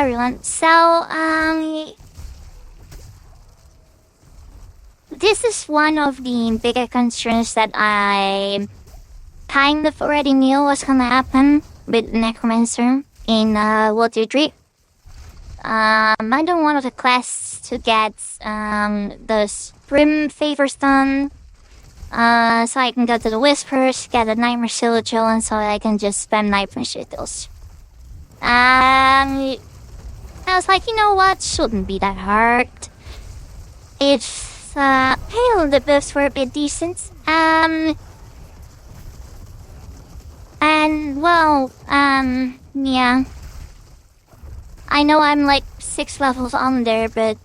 everyone. So, this is one of the bigger concerns that I kind of already knew was gonna happen with Necromancer in World Tier 3. I don't want the quests to get the Brim favors done, so I can go to the Whispers, get a Nightmare Sigil, and so I can just spam Nightmare Sigils. I was like, you know what, shouldn't be that hard. If the buffs were a bit decent, and well, yeah. I know I'm like 6 levels under, but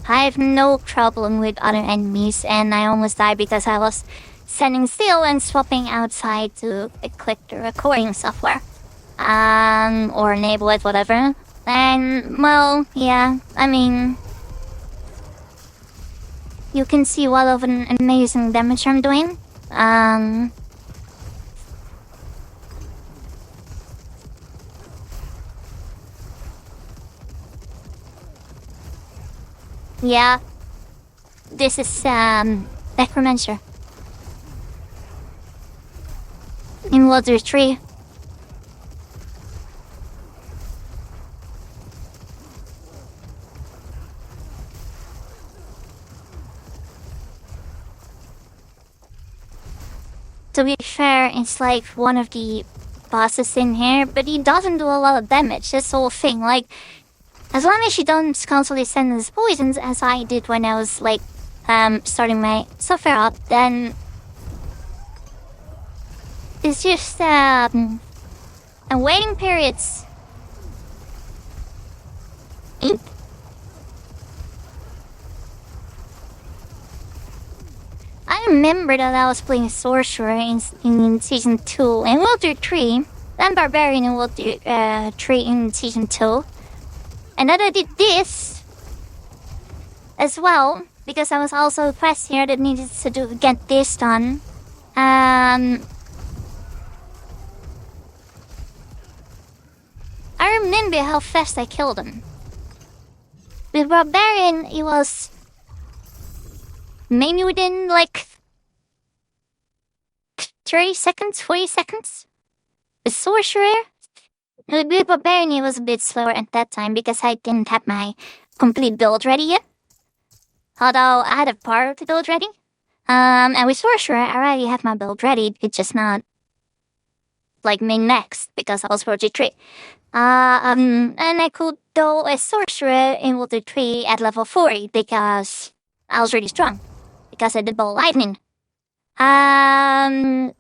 I have no problem with other enemies, and I almost died because I was standing still and swapping outside to click the recording software. Or enable it, whatever. And, well, yeah, I mean, you can see what of an amazing damage I'm doing. Yeah, this is Necromancer in World Tier 3. To be fair, it's like one of the bosses in here, but he doesn't do a lot of damage. That's the whole thing. Like, as long as you don't constantly send his poisons, as I did when I was like starting my software up, then it's just and waiting periods. I remember that I was playing Sorcerer in Season 2 in World Tier 3, then Barbarian in World Tier 3 in Season 2. And then I did this as well, because I was also a quest here that needed to get this done. I remember how fast I killed him. With Barbarian, it was maybe within like 30 seconds, 40 seconds. With Sorcerer, with Barbarian, it was a bit slower at that time because I didn't have my complete build ready yet. Although I had a part of the build ready. And with Sorcerer, I already have my build ready. It's just not like main next because I was World Tier 3. And I could do a Sorcerer in World Tier 3 at level 40 because I was really strong. Because I did Ball Lightning. And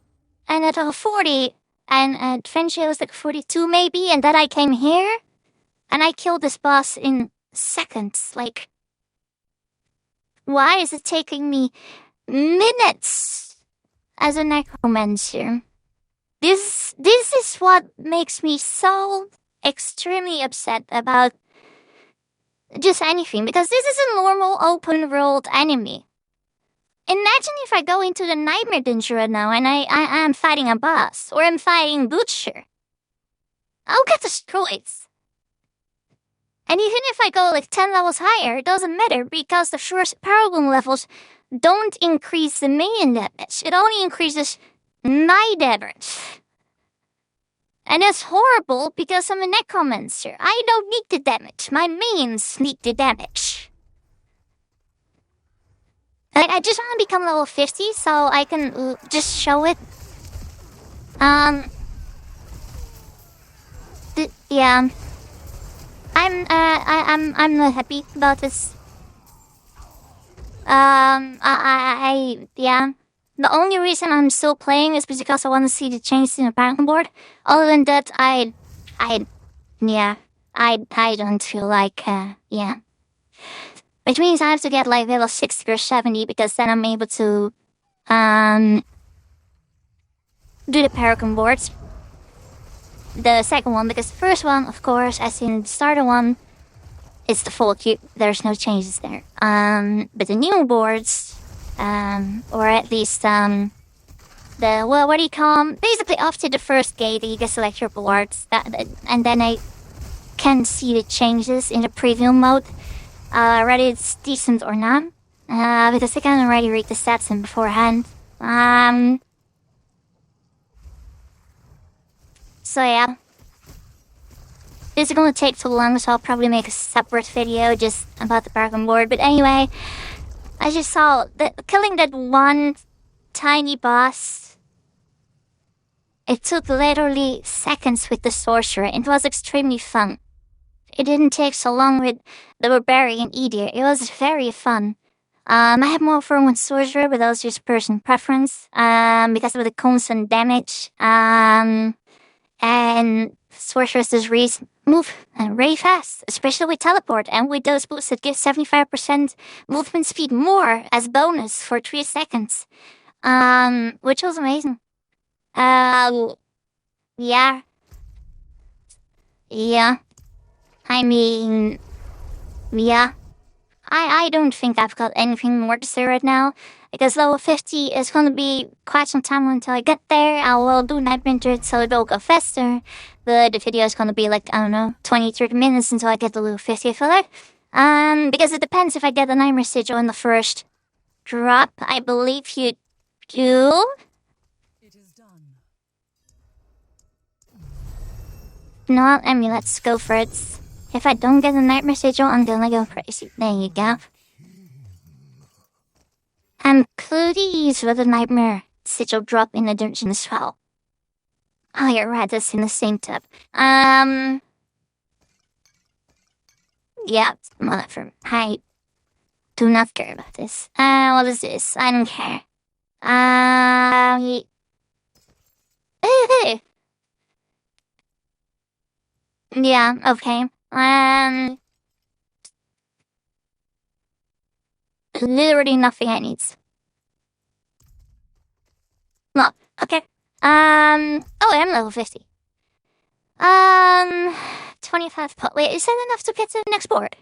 at level 40, and eventually I was like 42 maybe, and then I came here, and I killed this boss in seconds. Like, why is it taking me minutes as a Necromancer? This is what makes me so extremely upset about just anything, because this is a normal open world enemy. Imagine if I go into the Nightmare Dungeon right now and I'm fighting a boss, or I'm fighting Butcher. I'll get destroyed. And even if I go like 10 levels higher, it doesn't matter because the first Paragon levels don't increase the minion damage. It only increases my damage. And that's horrible because I'm a Necromancer. I don't need the damage. My minions need the damage. Like, I just want to become level 50 so I can just show it. Yeah. I'm not happy about this. Yeah. The only reason I'm still playing is because I want to see the changes in the Paragon board. Other than that, I don't feel like, yeah. Which means I have to get like level 60 or 70 because then I'm able to, do the Paragon boards. The second one, because the first one, of course, as in the starter one, it's the full cube. There's no changes there. But the new boards, or at least, what do you call them? Basically, after the first gate, you can select your boards, and then I can see the changes in the preview mode, whether it's decent or not, because I can already read the stats in beforehand. So yeah. This is gonna take too long, so I'll probably make a separate video just about the Paragon board. But anyway, I just saw that killing that one tiny boss, it took literally seconds with the sorcerer. It was extremely fun. It didn't take so long with the barbarian either. It was very fun. I have more fun with sorcerer, but that's just personal preference. Because of the constant damage. And sorcerers just move really fast, especially with teleport. And with those boosts, it gives 75% movement speed more as bonus for 3 seconds. Which was amazing. Yeah. Yeah. I mean, yeah. I don't think I've got anything more to say right now, because level 50 is going to be quite some time until I get there. I will do Nightmare Druid so it will go faster, but the video is going to be like, I don't know, 20-30 minutes until I get the level 50 filler. Because it depends if I get the Nightmare Sigil in the first drop. I believe you do. It is done. No, I mean, let's go for it. If I don't get the Nightmare Sigil, I'm gonna go crazy. There you go. And please let the Nightmare Sigil drop in the dungeon as well. Oh, you're right, that's in the same tab. Yeah, whatever. I do not care about this. What is this? I don't care. Yeah, okay. Literally nothing I need. No, okay. Oh, I'm level 50. 25 wait, is that enough to get to the next board?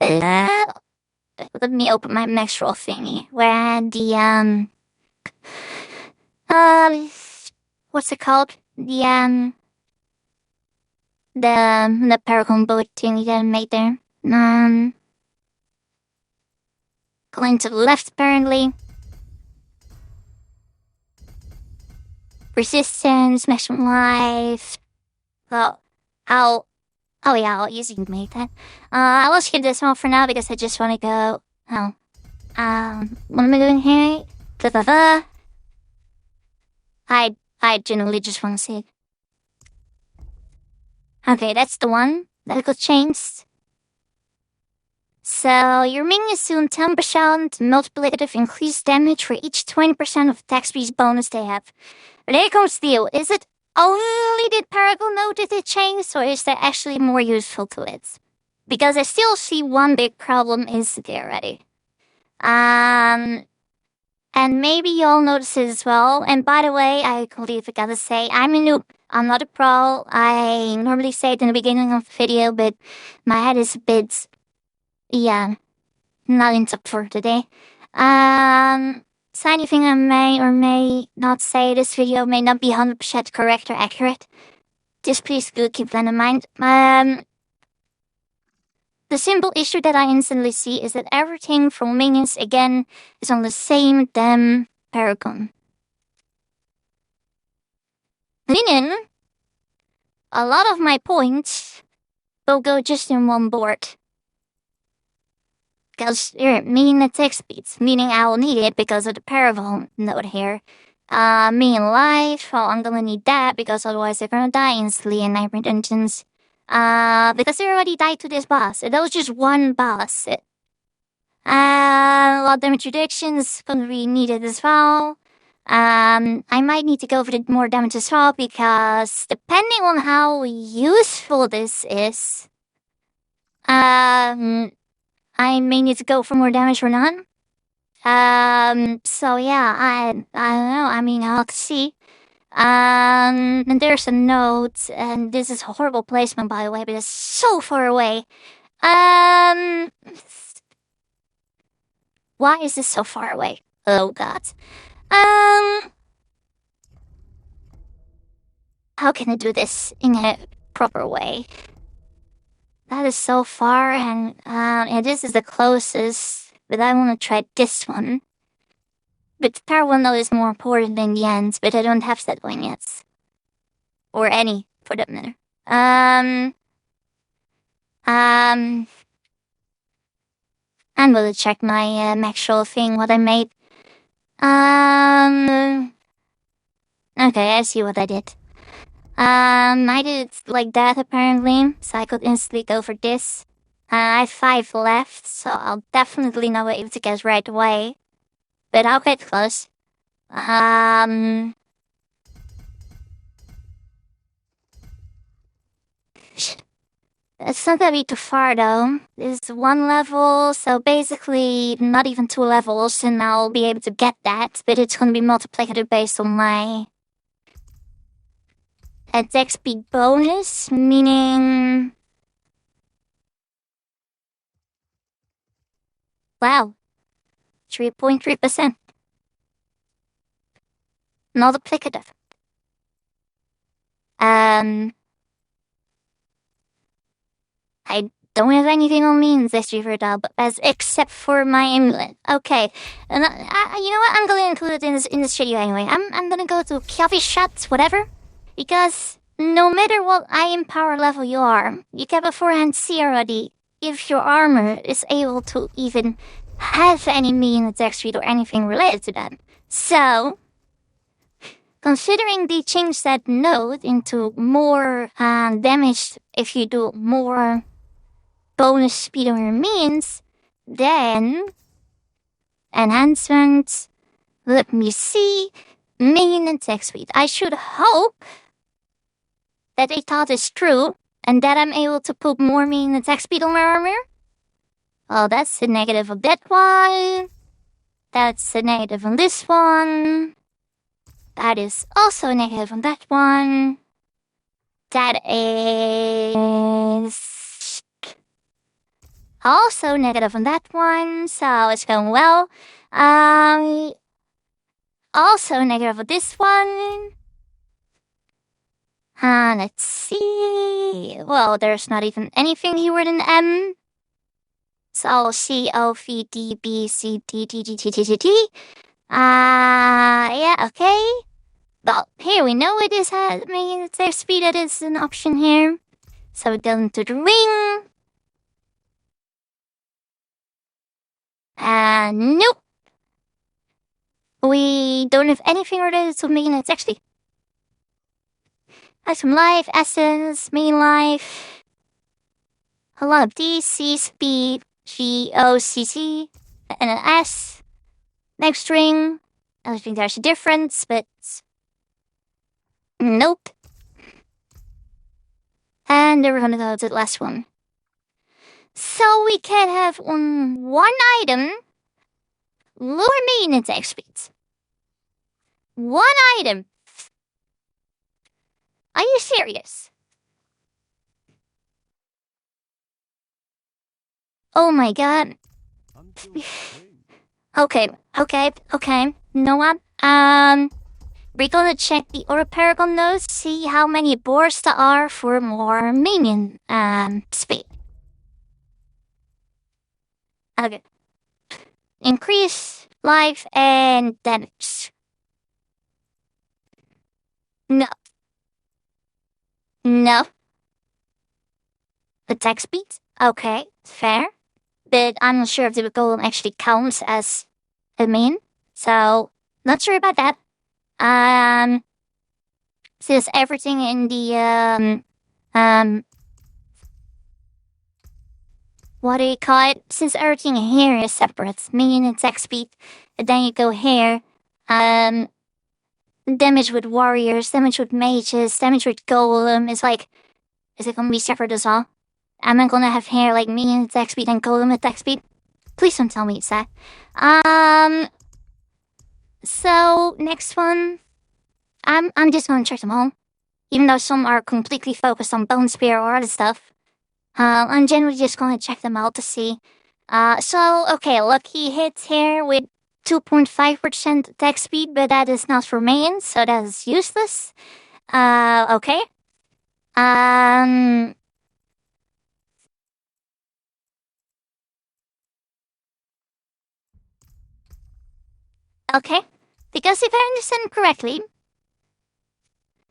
Let me open my Maxroll thingy, where what's it called? The Paragon boat thingy that I made there. Going to the left, apparently. Resistance, maximum life. Oh yeah, I'll easily make that. I will skip this one for now because I just want to go. What am I doing here? I generally just want to see it. Okay, that's the one that got changed. So, your minions do 10% multiplicative increased damage for each 20% of attack speed bonus they have. But here comes the deal. Is it only did Paragon know that it changed, or is there actually more useful to it? Because I still see one big problem is there already. And maybe y'all notice it as well. And by the way, I completely forgot to say, I'm a noob. I'm not a pro. I normally say it in the beginning of the video, but my head is a bit, yeah, not in top for today. So anything I may or may not say this video may not be 100% correct or accurate. Just please do keep that in mind. The simple issue that I instantly see is that everything from minions, again, is on the same damn Paragon. Minion, a lot of my points will go just in one board. Because they're mean attack speeds, meaning I will need it because of the Paragon node here. Mean life, well, I'm gonna need that because otherwise they're gonna die instantly in Nightmare Dungeons. Because they already died to this boss. That was just one boss. A lot of damage reduction is gonna be needed as well. I might need to go for the more damage as well because depending on how useful this is, I may need to go for more damage or not. So yeah, I don't know. I mean, I'll see. And there's a note, and this is a horrible placement, by the way, but it's so far away. Why is this so far away? Oh god. how can I do this in a proper way? That is so far, and this is the closest. But I want to try this one. But the Paragon though is more important than the ends, but I don't have that one yet. Or any, for that matter. I'm gonna check my Maxroll thing, what I made. Okay, I see what I did. I did it like that apparently, so I could instantly go for this. I have 5 left, so I'll definitely not be able to guess right away. But I'll get close. It's not gonna be too far though. This is 1 level, so basically not even 2 levels, and I'll be able to get that, but it's gonna be multiplicative based on my attack speed bonus, meaning... Wow. 3.3%. Multiplicative. I don't have anything on me in this river as except for my amulet. Okay, and you know what? I'm gonna include it in this video anyway. I'm gonna go to coffee shots, whatever, because no matter what iron power level you are, you can beforehand see already if your armor is able to even have any mean attack speed or anything related to that. So, considering they changed that node into more damage if you do more bonus speed on your means, then enhancements, let me see, minion attack speed. I should hope that they thought it's true and that I'm able to put more minion attack speed on my armor. Oh, that's the negative of that one. That's the negative on this one. That is also negative on that one. That is also negative on that one, so it's going well. Also negative on this one. Let's see. Well, there's not even anything here in M. So C, O, V, D, B, C, D, T, G, T, T, T, T. Yeah, okay. Well, here we know it is mean their speed, that is an option here. So we go into the ring. Nope. We don't have anything related to main life, actually. Have some life, essence, main life. A lot of D, C, speed, G, O, C, C, and an S. Next string. I think there's a difference, but nope. And then we're gonna go to the last one. So we can have on one item lower main attack speeds. One item. Are you serious? Oh my god. Okay. No one. We're gonna check the Paragon nodes, see how many boars there are for more minion speed. Okay. Increase life and damage. No. Attack speed? Okay, fair. But I'm not sure if the golem actually counts as a main, so not sure about that. Since everything in the what do you call it? Since everything here is separate, minion attack speed, and then you go here, damage with warriors, damage with mages, damage with golem, is like, is it gonna be separate as well? Am I gonna have here like minion attack speed and golem attack speed? Please don't tell me it's that. So next one, I'm just gonna check them all, even though some are completely focused on bone spear or other stuff. I'm generally just gonna check them out to see. So okay, lucky hits here with 2.5% attack speed, but that is not for mains, so that is useless. Okay. Um, okay. Because if I understand correctly,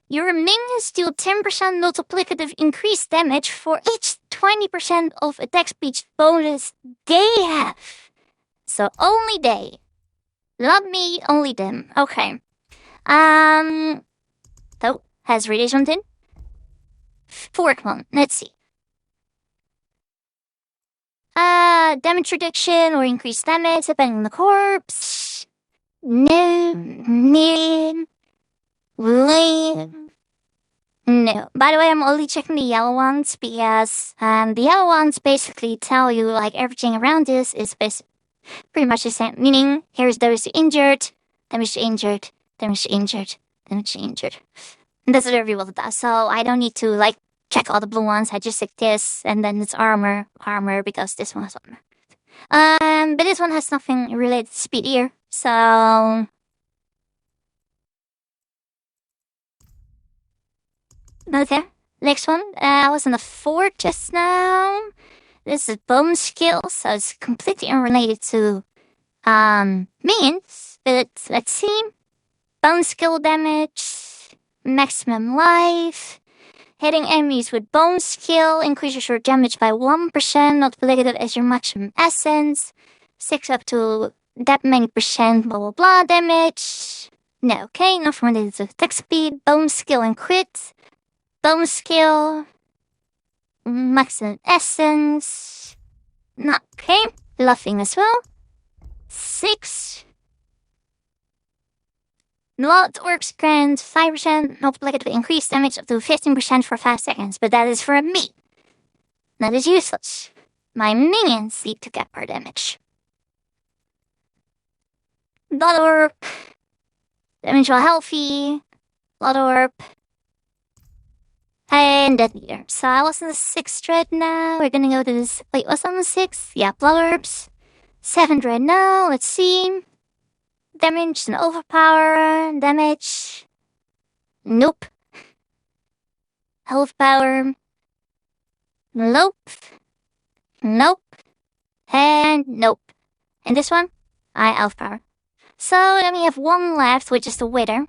your minions deal 10% multiplicative increased damage for each 20% of attack speed bonus they have. So only they. Not me, only them. Okay. So, has really something? Fourth one, let's see. Damage reduction or increased damage depending on the corpse. No. No. By the way, I'm only checking the yellow ones because the yellow ones basically tell you like everything around this is pretty much the same. Meaning, here's those injured, damage injured, damage injured, damage injured. And that's what everyone does. So I don't need to like check all the blue ones. I just check this, and then it's armor, because this one has armor. But this one has nothing related to speed here. So okay. Next one. I was on the 4 just now. This is bone skill, so it's completely unrelated to minions. But let's see. Bone skill damage, maximum life. Hitting enemies with bone skill increases your damage by 1%, not related as your maximum essence. 6 up to that many percent, blah blah blah damage. No, okay, not related to attack speed, bone skill and crit. Bone skill, maximum essence. Not okay. Laughing as well. 6. Lot Orcs grant 5% multiplicative increased damage up to 15% for 5 seconds, but that is for me. That is useless. My minions need to get more damage. Blood Orb. Damage while healthy. Blood Orb. And Death Eater. So I was on the 6th dread now. We're gonna go to this. Wait, was I on the 6th? Yeah, Blood Orbs. 7th dread now. Let's see. Damage and overpower. Damage. Nope. Health power. Nope. Nope. And nope. And this one? Health power. So then we have one left, which is the Wither.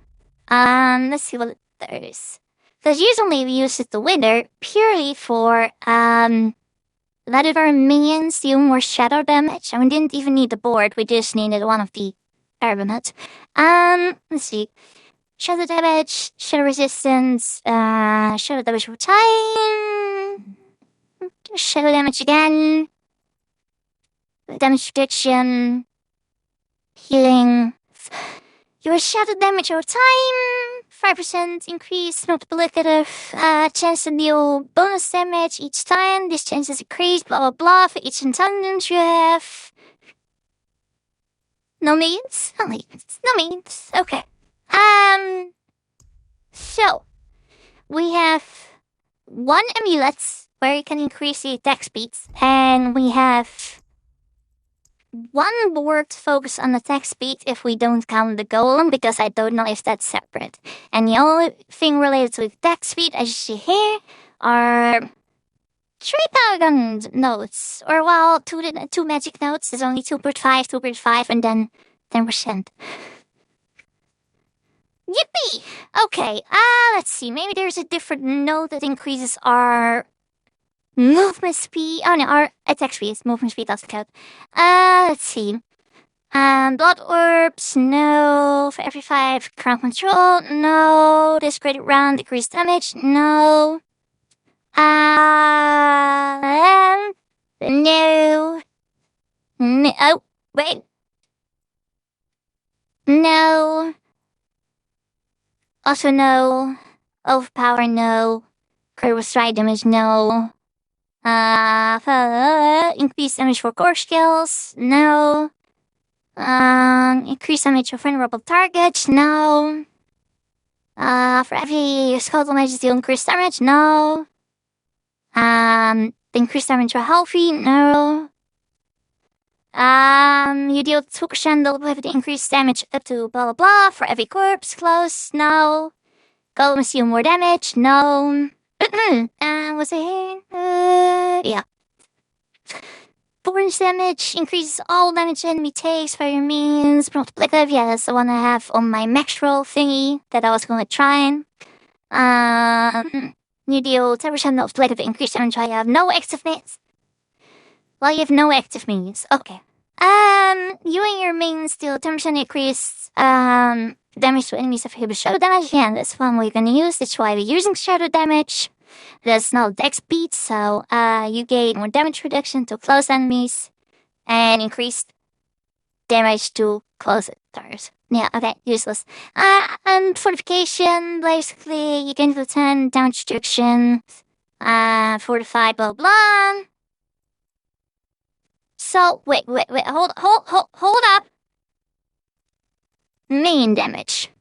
Let's see what there is. Because usually we use the Wither purely for let our minions deal more shadow damage. And we didn't even need the board, we just needed one of the Arbonets. Let's see. Shadow damage, shadow resistance, shadow damage over time, shadow damage again, damage reduction, healing. Your shadow damage over time, 5% increase, multiplicative, chance to deal bonus damage each time. This chance is increased, blah blah blah, for each intelligence you have. No means? No means. No means. Okay. So, we have 1 amulet where you can increase the attack speeds, and we have 1 board focus on attack speed if we don't count the golem, because I don't know if that's separate. And the only thing related to attack speed, as you see here, are 3 Paragon notes, or well, 2 magic notes. There's only 2.5, 2.5, and then 10%. Yippee! Okay, let's see. Maybe there's a different note that increases our movement speed. Oh no, our attack speed. Movement speed doesn't count. Let's see. Blood orbs, no. For every 5 crown control, no. This credit round, decreased damage, no. No. No. Oh, wait. No. Also no. Overpower, no. Critical strike damage, no. Increased damage for core skills, no. Increased damage for vulnerable targets, no. For every skeletal magic deal increased damage, no. The increased damage for healthy, no. You deal 2% with the increased damage up to blah blah blah for every corpse close, no. Golems deal more damage. No. Was it here? Yeah. Force damage increases all damage enemy takes for your minions. Multiplicative, yeah, that's the one I have on my Maxroll thingy that I was going to try. You deal 10% multiplicative increase damage while you have no active minions. Well, you have no active minions. Okay. You and your minions deal 10% increase damage to enemies of Hero Shadow damage. Yeah, that's one we're gonna use. That's why we're using Shadow damage. There's no dex beat, so you gain more damage reduction to close enemies and increased damage to close targets. Yeah, okay, useless. And fortification, basically, you gain the 10 damage reduction, fortified, blah, blah. So, wait, hold up. Main damage.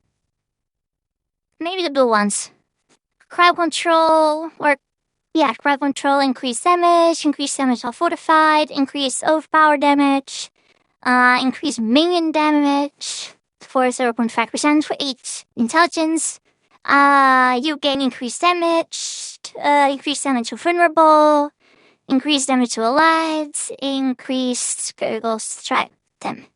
Maybe the blue ones. Crowd control, crowd control, increased damage on fortified, increased overpower damage, increased minion damage for 0.5% for each intelligence. You gain increased damage to vulnerable, increased damage to allies, increased critical strike damage.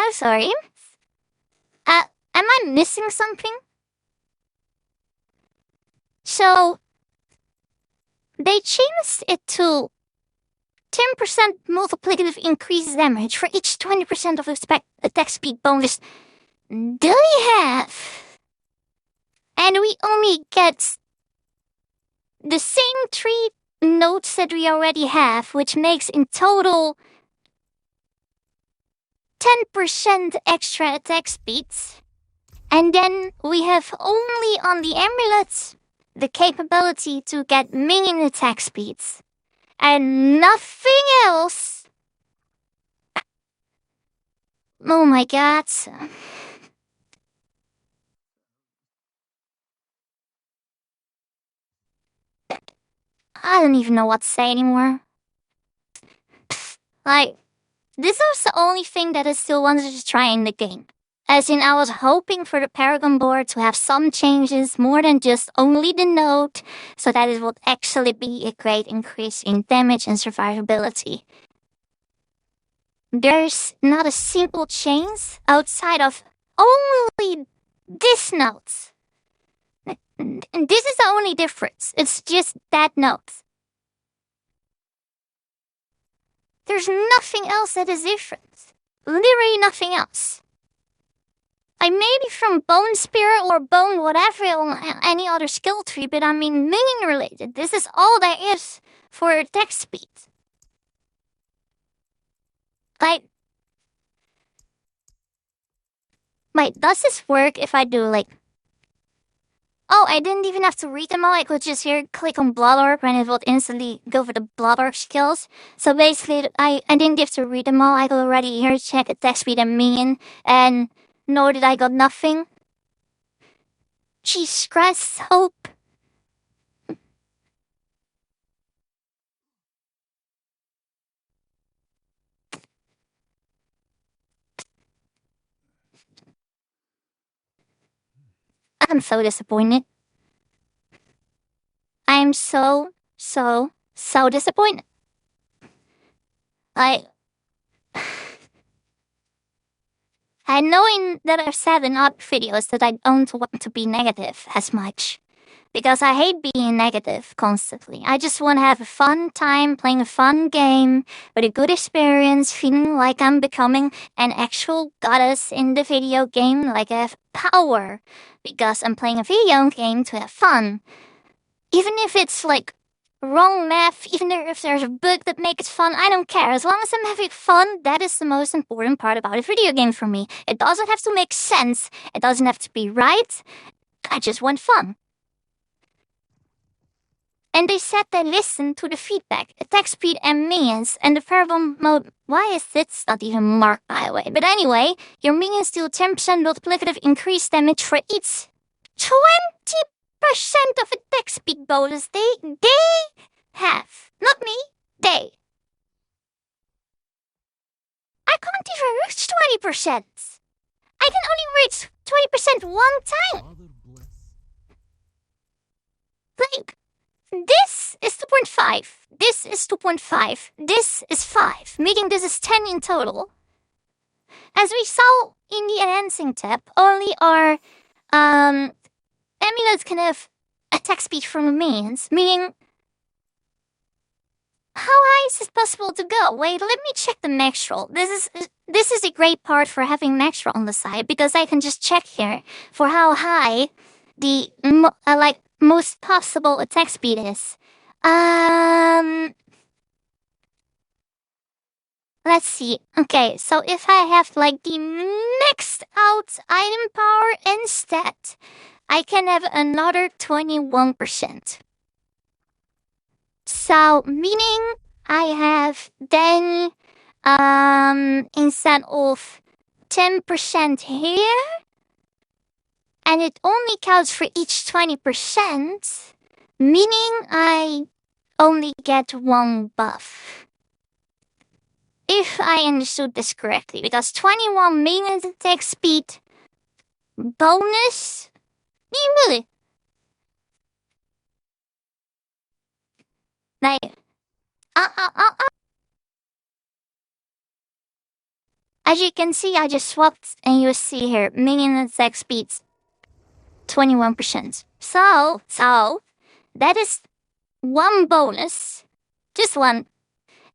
I'm sorry. Am I missing something? So, they changed it to 10% multiplicative increased damage for each 20% of attack speed bonus they have. And we only get the same 3 notes that we already have, which makes in total 10% extra attack speeds. And then we have only on the amulets the capability to get minion attack speeds. And nothing else. Oh my god. I don't even know what to say anymore. Like, this was the only thing that I still wanted to try in the game. As in, I was hoping for the Paragon board to have some changes more than just only the note, so that it would actually be a great increase in damage and survivability. There's not a single change outside of only this note. And this is the only difference. It's just that note. There's nothing else that is different. Literally nothing else. I maybe from Bone Spear or Bone whatever or any other skill tree, but I mean minion related. This is all there is for attack speed. Like, wait, does this work if I do like... Oh, I didn't even have to read them all. I could just here click on Blood Orb and it would instantly go for the Blood Orb skills. So basically, I didn't have to read them all. I could already here check attack speed and minion and know that I got nothing. Jesus Christ, hope. I'm so disappointed. I'm so disappointed. I knowing that I've said in other videos that I don't want to be negative as much. Because I hate being negative constantly. I just want to have a fun time playing a fun game with a good experience, feeling like I'm becoming an actual goddess in the video game, like I have power. Because I'm playing a video game to have fun. Even if it's like wrong math, even if there's a bug that makes it fun, I don't care. As long as I'm having fun, that is the most important part about a video game for me. It doesn't have to make sense. It doesn't have to be right. I just want fun. And they said they listened to the feedback, attack speed and minions, and the Paragon mode. Why is this not even marked, by the way? But anyway, your minions deal 10% multiplicative increased damage for each 20% of attack speed bonus they have. Not me, they. I can't can't even reach 20%. I can only reach 20% one time. Like, this is 2.5. This is 2.5. This is 5, meaning this is 10 in total. As we saw in the enhancing tab, only our amulets can have attack speed from minions, meaning how high is it possible to go? Wait, let me check the Maxroll. This is a great part for having Maxroll on the side because I can just check here for how high the most possible attack speed is. Let's see. Okay, so if I have like the maxed out item power instead, I can have another 21%. So, meaning I have then, instead of 10% here, and it only counts for each 20%, meaning I only get one buff. If I understood this correctly, because 21 minions attack speed bonus, really? Like, as you can see, I just swapped, and you see here, minion attack speeds 21%. So that is one bonus, just one.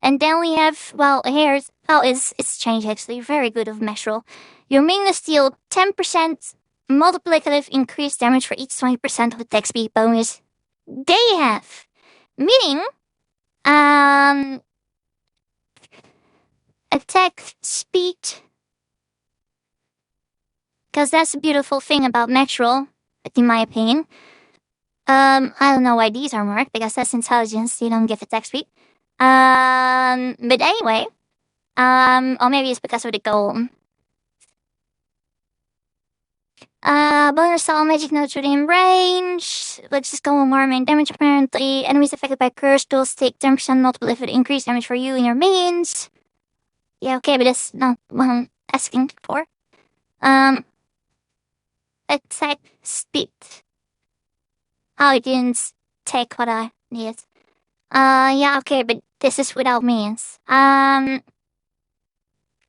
And then we have, well, here's, it's changed actually, very good of Maxroll. Your minions deal 10% multiplicative increased damage for each 20% of attack speed bonus they have. Meaning, attack speed, because that's a beautiful thing about Maxroll, in my opinion. I don't know why these are marked, because that's intelligence, you don't give attack speed. But anyway, or maybe it's because of the golem. Bonus all magic nodes within range. Let's just go on more main damage apparently. Enemies affected by cursed tools take 10% multiple if it increased damage for you and your minions. Yeah, okay, but that's not what I'm asking for. Attack speed. Oh, it didn't take what I needed. Yeah, okay, but this is without minions.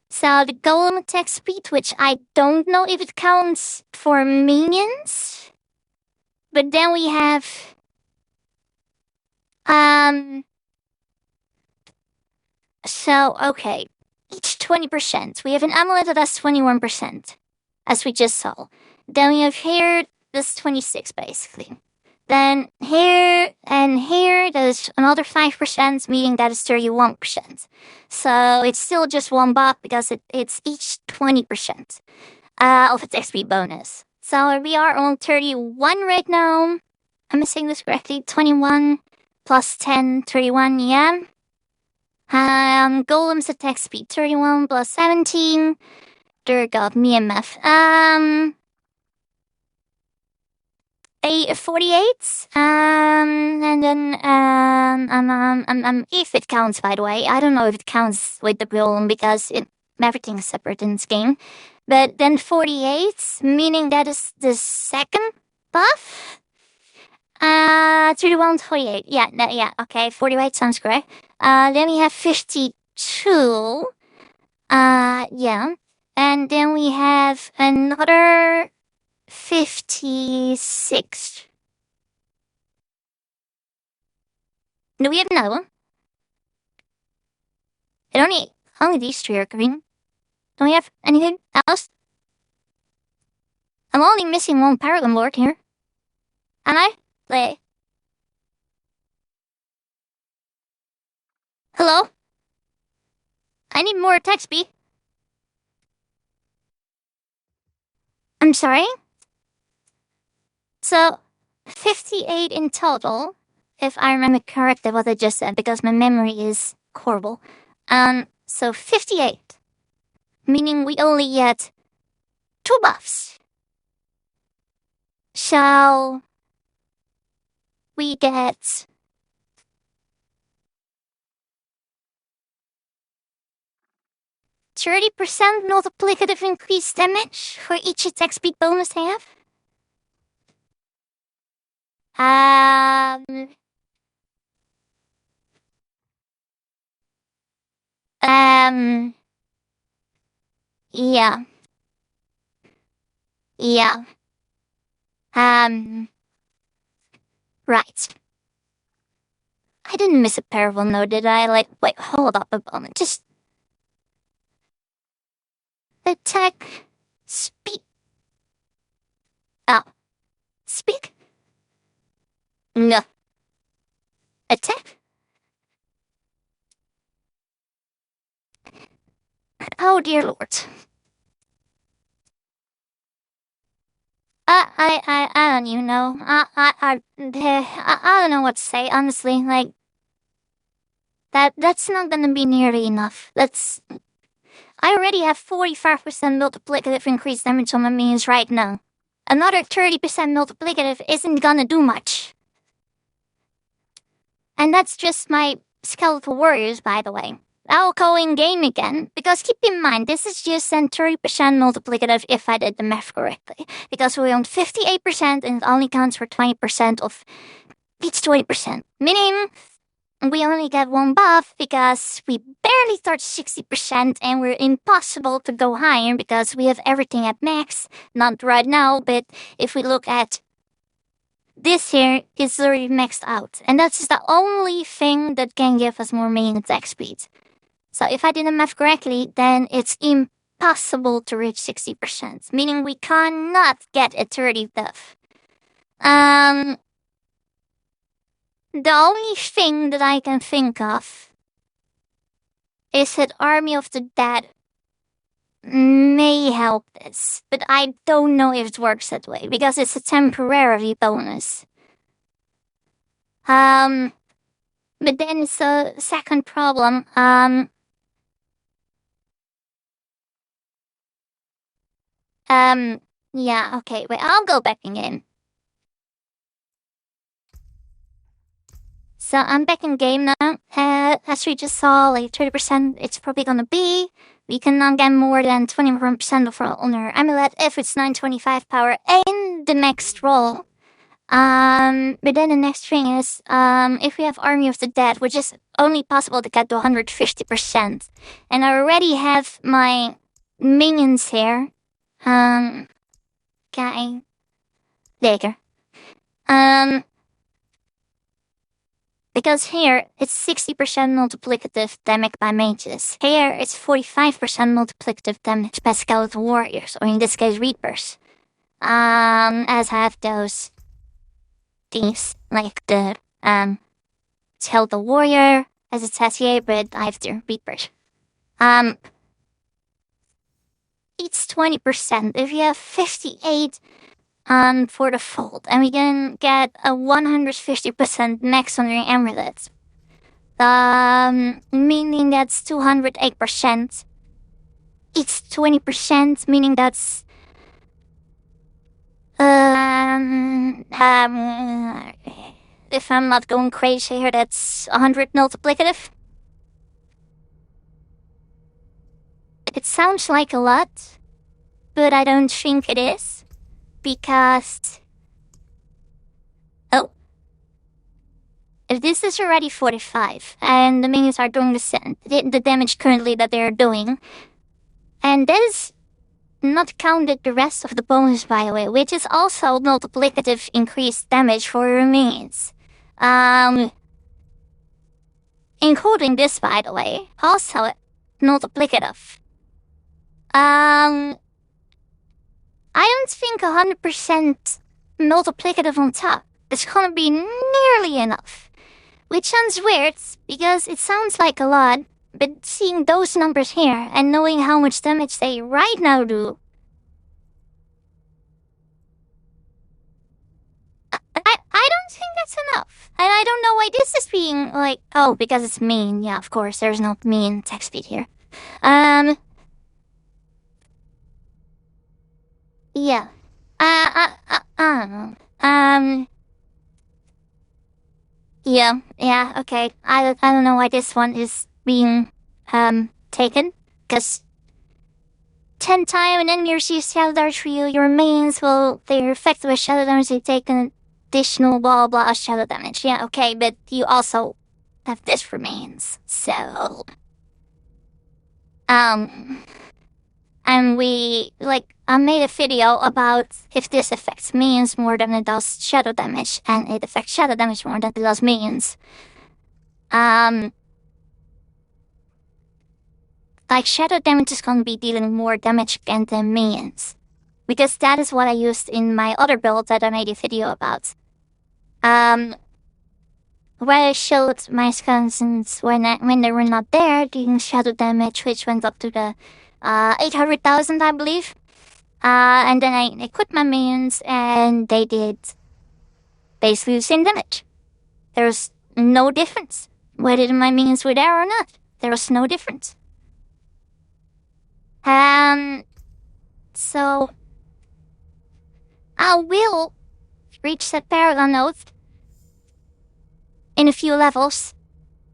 So the golem attack speed, which I don't know if it counts for minions. But then we have so okay. Each 20%. We have an amulet that does 21%, as we just saw. Then we have here, that's 26 basically. Then here and here, there's another 5%, meaning that is 31%. So it's still just one buff because it's each 20% of its XP bonus. So we are on 31 right now. Am I saying this correctly? 21 plus 10, 31, yeah. Golem's attack speed 31 plus 17. Dear God, me and math. A 48. And then if it counts, by the way, I don't know if it counts with the golem because everything is separate in this game. But then 48, meaning that is the second buff. 31 to 48. Yeah, okay, 48 sounds correct. Then we have 52. Yeah. And then we have another 56. Do we have another one? Only these three are green. Don't we have anything else? I'm only missing one Paragon board here. Am I? Wait. Hello? I need more attack speed. I'm sorry? So, 58 in total, if I remember correctly what I just said, because my memory is horrible. So 58. Meaning we only get 2 buffs. Shall we get 30% multiplicative increased damage for each attack speed bonus I have. Um, um, yeah, yeah, right. I didn't miss a Paragon though, did I? Like, wait, hold up a moment. Just attack speed. Oh, speed? No. Attack? Oh dear lord. I don't even know. I don't know what to say, honestly. Like, that's not gonna be nearly enough. I already have 45% multiplicative increased damage on my minions right now. Another 30% multiplicative isn't gonna do much. And that's just my skeletal warriors, by the way. I'll go in game again, because keep in mind, this is just then 30% multiplicative if I did the math correctly. Because we own 58% and it only counts for 20% of each 20%. Meaning, we only get one buff because we barely touch 60% and we're impossible to go higher because we have everything at max. Not right now, but if we look at this here, it's already maxed out. And that's the only thing that can give us more main attack speed. So if I did the math correctly, then it's impossible to reach 60%, meaning we cannot get a 30 buff. The only thing that I can think of is that Army of the Dead may help this, but I don't know if it works that way, because it's a temporary bonus. But then it's a second problem. Yeah, okay, wait, I'll go back in game. So I'm back in game now. As we just saw, like 30%, it's probably gonna be. We can now get more than 21% of our honor amulet if it's 925 power and the Maxroll. But then the next thing is, if we have Army of the Dead, which is only possible to get to 150%. And I already have my minions here. Okay. Later. Because here, it's 60% multiplicative damage by mages. Here, it's 45% multiplicative damage by skeletal warriors, or in this case, reapers. As I have these, like the, skeletal warrior, as it says here, but I have the reapers. It's 20%. If you have 58 for the fold, and we can get a 150% max on your amulets. Meaning that's 208%. It's 20%, meaning that's if I'm not going crazy here, that's 100 multiplicative. It sounds like a lot, but I don't think it is. Because... Oh. If this is already 45, and the minions are doing the damage currently that they're doing, and that is not counted the rest of the bonus, by the way, which is also multiplicative increased damage for your minions. Including this, by the way, also multiplicative. I don't think 100% multiplicative on top is gonna be nearly enough. Which sounds weird, because it sounds like a lot, but seeing those numbers here and knowing how much damage they right now do, I don't think that's enough. And I don't know why this is being like, oh, because it's mean. Yeah, of course, there's no mean attack speed here. Yeah. I don't know. Yeah, okay. I don't know why this one is being, taken, because 10 times and then you receive shadow damage for you. Your minions will, they're affected by shadow damage, they take an additional blah blah shadow damage. Yeah, okay, but you also have this for minions. So, and I made a video about if this affects minions more than it does shadow damage, and it affects shadow damage more than it does minions. Like, shadow damage is gonna be dealing more damage against the minions. Because that is what I used in my other build that I made a video about. Where I showed my skeletons when they were not there, doing shadow damage, which went up to the 800,000, I believe. And then I equipped my minions, and they did basically the same damage. There was no difference. Whether my minions were there or not, there was no difference. So I will reach that Paragon node in a few levels,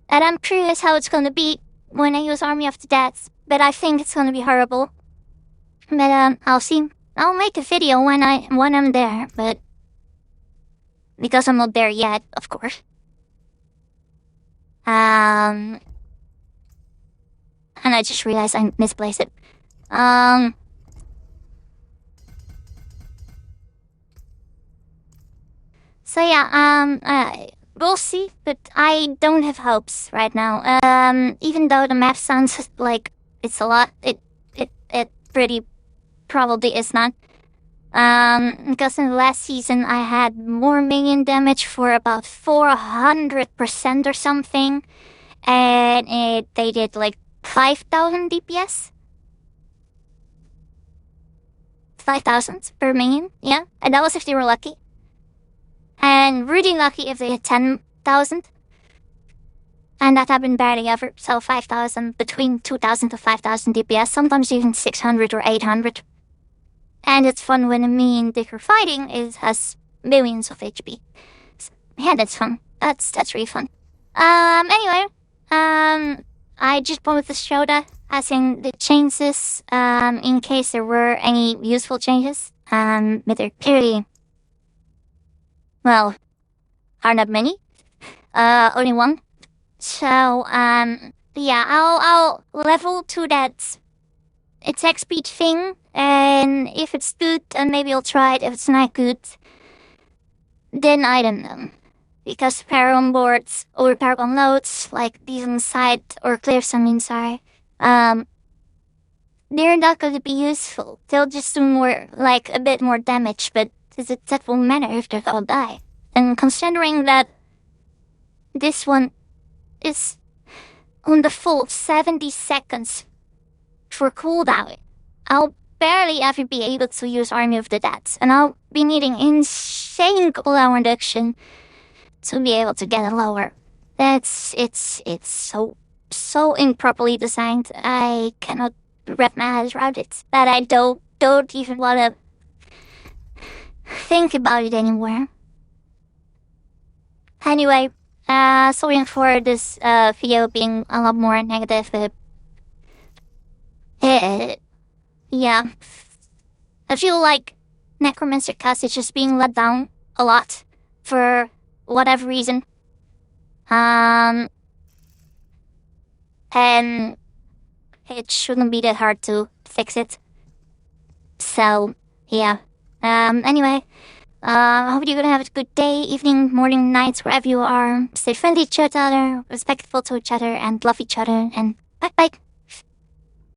and I'm curious how it's gonna be when I use Army of the Dead, but I think it's gonna be horrible. But I'll see. I'll make a video when I'm there, but because I'm not there yet, of course. And I just realized I misplaced it. So yeah, we'll see, but I don't have hopes right now. Even though the map sounds like it's a lot, it pretty probably is not. Because in the last season I had more minion damage for about 400% or something, and they did like 5,000 DPS. 5,000 per minion, yeah, and that was if they were lucky. And really lucky if they hit 10,000. And that happened barely ever, so 5,000, between 2,000 to 5,000 DPS, sometimes even 600 or 800. And it's fun when a minion that you're fighting has millions of HP. So, yeah, that's fun. That's really fun. Anyway, I just wanted to show that, as in the changes, in case there were any useful changes. But they're clearly, well, are not many. Only one. So, yeah, I'll level to that attack speed thing, and if it's good, then maybe I'll try it. If it's not good, then I don't know. Because Paragon boards or Paragon loads, like these inside or cliffs, sorry, they're not going to be useful. They'll just do more, like a bit more damage, but that won't matter if they all die. And considering that this one is on the full 70 seconds for cooldown, I'll barely ever be able to use Army of the Dead, and I'll be needing insane cooldown reduction to be able to get it lower. It's so improperly designed. I cannot wrap my head around it. That I don't even want to think about it anymore. Anyway, sorry for this video being a lot more negative, but yeah, I feel like Necromancer cast is just being let down a lot for whatever reason. And it shouldn't be that hard to fix it. So, yeah. Anyway, I hope you're gonna have a good day, evening, morning, night, wherever you are. Stay friendly to each other, respectful to each other, and love each other, and bye-bye.